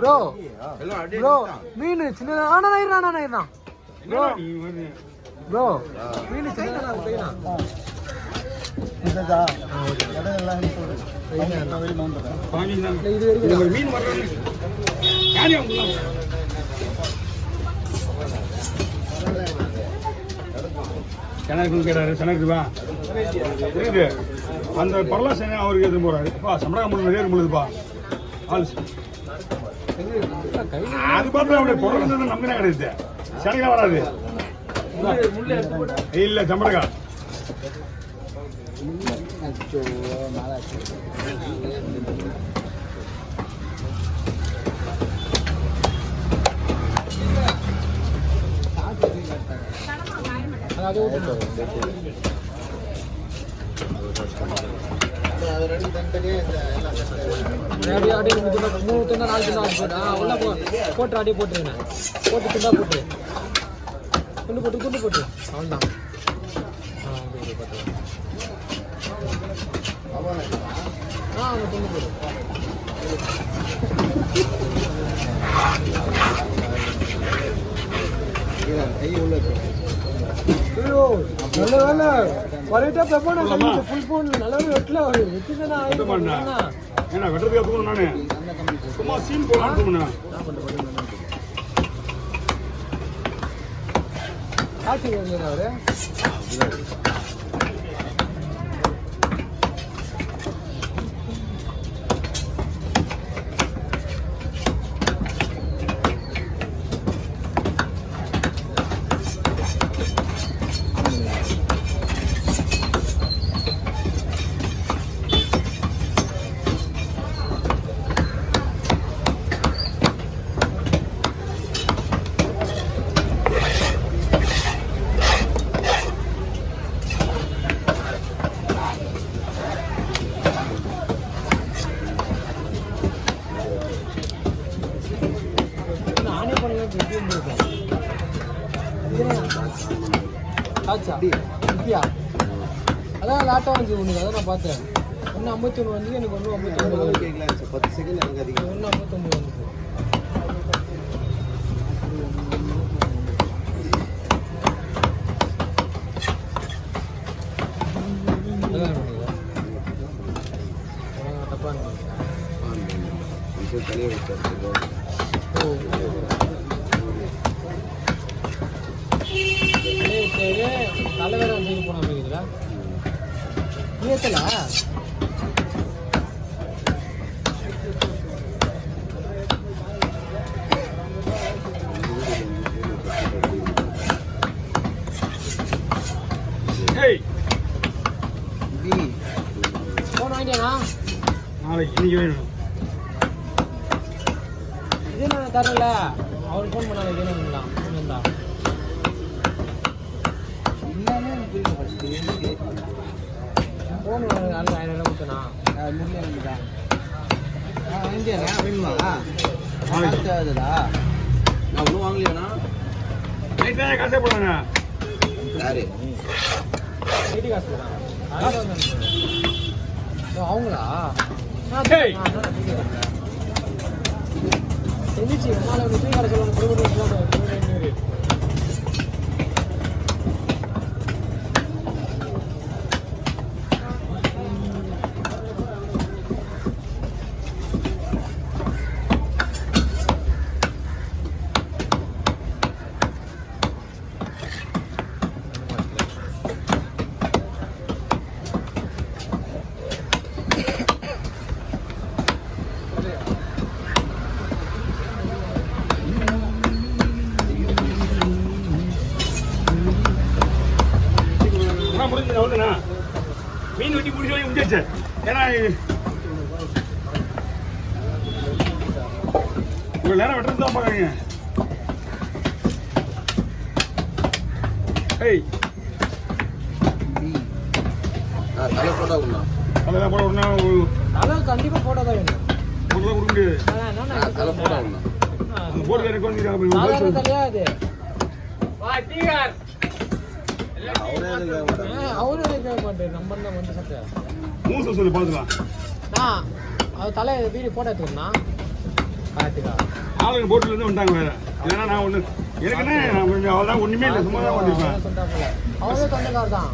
Bro bro மீன் சின்னதா ஆனா bro bro மீன் சின்னதா இதுதா கடல்ல இது வரைக்கும் மீன் வர்றது யாரியா சென்னைக்கு கேட்டாரு சென்னைக்குவா இருக்குது அந்த பரலாசனை அவருக்கு எதுவும் போறாருப்பா சம்பளம் நிறைய முழுதுப்பா ஆள் அது பார்த்து அவருடைய பொருள் நம்பினா கிடையாது சென்னைக்கா வராது இல்ல சம்பளக்கா போட்டு அடி போட்டுருங்க போட்டு துண்டா போட்டுரு துண்டு போட்டு அவ்வளோதான் துண்டு போட்டு சும்மா சீன் போனா அதான் லாட்டா வந்து ஒன்று அதான் நான் பார்த்தேன் ஒன்று 51 வந்து எனக்கு ஒன்று 59 10 செகண்ட் எனக்கு அதிகம் ஒன்று 59 வந்து தலைவர வந்து போன அப்படிங்கிறா ஏத்தல போன் வாங்கிட்டியாண்ணா நாளைக்கு இன்னைக்கு வேணும் இதே நான் தரல அவருக்கு ஃபோன் பண்ணாங்க இதே நான் வந்தா ஃபோன் 1000 கொடுத்தனா முருகேண்ணா வேணுமா நான் ஒன்றும் வாங்கலையாண்ணா நைட் தான் காசே போடுவாங்க யாரு ஐடி காசு அவங்களா தெரிஞ்சிச்சு உமால விஜய் கடை சொல்லணும் மீன் வெட்டி பிடிச்சி வாங்கி முடிஞ்சாச்சு ஏன்னா இவ்வளோ நேரம் வெட்டுறது தான் பார்க்குறீங்க ஏய் தலை போட்டா விடலாம் தலைதான் போட விடனா தலை கண்டிப்பாக போட்டால் தான் வேணும் போட்டுலாம் கொடுக்க முடியாது தலை போட்டா விடலாம் அந்த போட்டு வேற கொஞ்சம் தெரியாது அவரே கேட்க மாட்டேன் நம்பர் தான் வந்து சட்டை மூசை சொல்லி பார்த்துக்கலாம் அது தலை வீடு போட்டோ எடுத்துக்கணும்னா காட்டுக்கா ஆளுங்க போட்டுல இருந்து வந்துட்டாங்க வேற. இல்லைன்னா நான் ஒண்ணு எனக்குன்னா நான் கொஞ்சம் அவ்வளோதான் ஒண்ணுமே இல்லை சும்மா தான் வந்திருப்பேன். அவரே தொண்டைக்கார் தான்.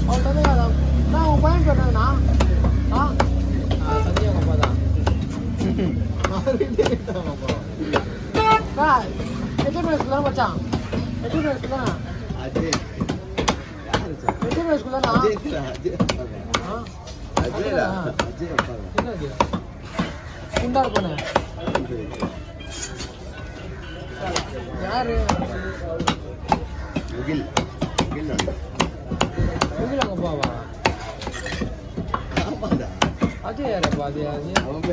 அவர் தொண்டைக்கார் தான். நான் உன் பையன் சொன்னாங்கண்ணா. சந்தியா அப்பா தான். எத்தனை வயசுல மச்சான்? எத்தனை வயசுல? அஜய் எத்தனை வயசுலண்ணா? என்னது குண்டார் போன யாரு? முகில் முகில் அங்க போவா? அஜய் யாரப்பா? அது அவன்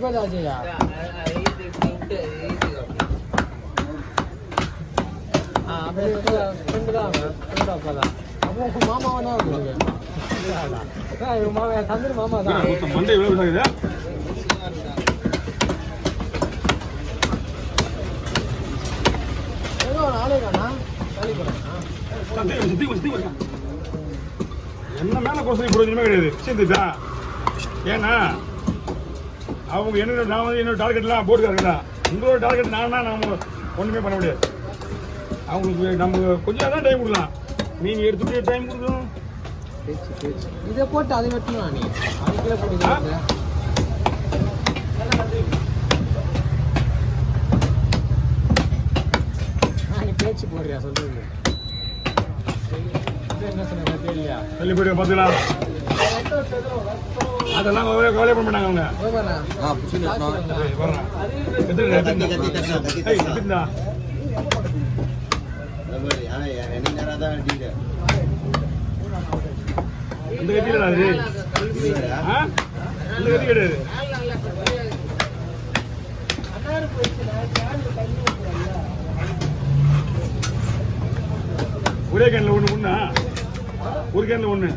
பேர் அஜயா? அப்படியே ஃப்ரெண்டு தான் ஃப்ரெண்டு அப்பா தான். அப்போ உங்க மாமாவா தான் இருக்கு. இவங்க மாமா தந்திரி மாமா தான். மண்டை எவ்வளோ சாகுது? ஏதோ ஒரு ஆளே தானா? வேலைக்கு போறேன். என்ன மேல கோசம் பிரயோஜனமே கிடையாது. சேர்ந்துட்டா ஏன்னா அவங்க என்ன நான் வந்து என்னோட டார்கெட்லாம் போட்டுக்காருங்களா. உங்களோட டார்கெட் நானா நம்ம ஒன்றுமே பண்ண முடியாது. அவங்களுக்கு நம்ம கொஞ்சம் தான் டைம் கொடுக்கலாம். மீன் எடுத்துட்டு டைம் கொடுக்கணும். இதை போட்டு அதை வெட்டணும். நீ அதுக்குள்ளே போட்டு நீ பேச்சு போடுறியா? சொல்லுங்க என்ன சொன்ன தெரியலையா? தள்ளி போயிட்டு பார்த்துக்கலாம். அதெல்லாம் கவலை பண்ண மாட்டாங்க அவங்க. எத்தனை இந்த கத்தியில அது இந்த கத்தி கிடையாது. ஒரே கேன்ல ஒண்ணா ஒரு கேன்ல ஒண்ணு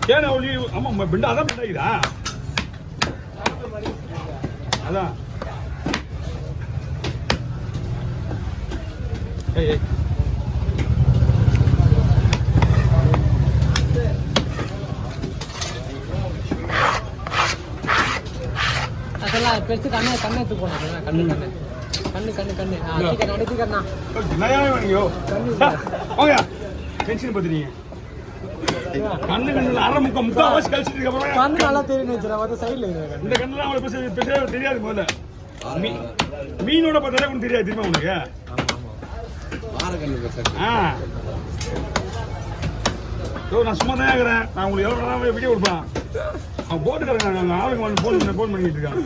கேன ஒளி. ஆமா பெண்டா அதான் பெண்டாக்குதா அதான். ஏய் அதெல்லாம் பெருசு கண்ணை எடுத்து போனேன். கண்ணு அடிச்சுக்கண்ணா. டென்ஷன் பத்தினீங்க. கண்ணு அரை முக்கால்வாசி கழிச்சிட்டு கண்ணு நல்லா தெரியும். சைட்ல இந்த கண்ணெல்லாம் அவங்களுக்கு தெரியாது. முதல்ல மீனோட பார்த்தாலே உனக்கு தெரியாது. தெரியுமா உனக்கு? நான் சும்மா தான் இருக்கிறேன். நான் உங்களுக்கு எவ்வளோ நேரம் வீடியோ கொடுப்பேன். அவன் போட்டுக்கிறேன். ஆளுங்க ஃபோன் பண்ணிட்டு இருக்கான்.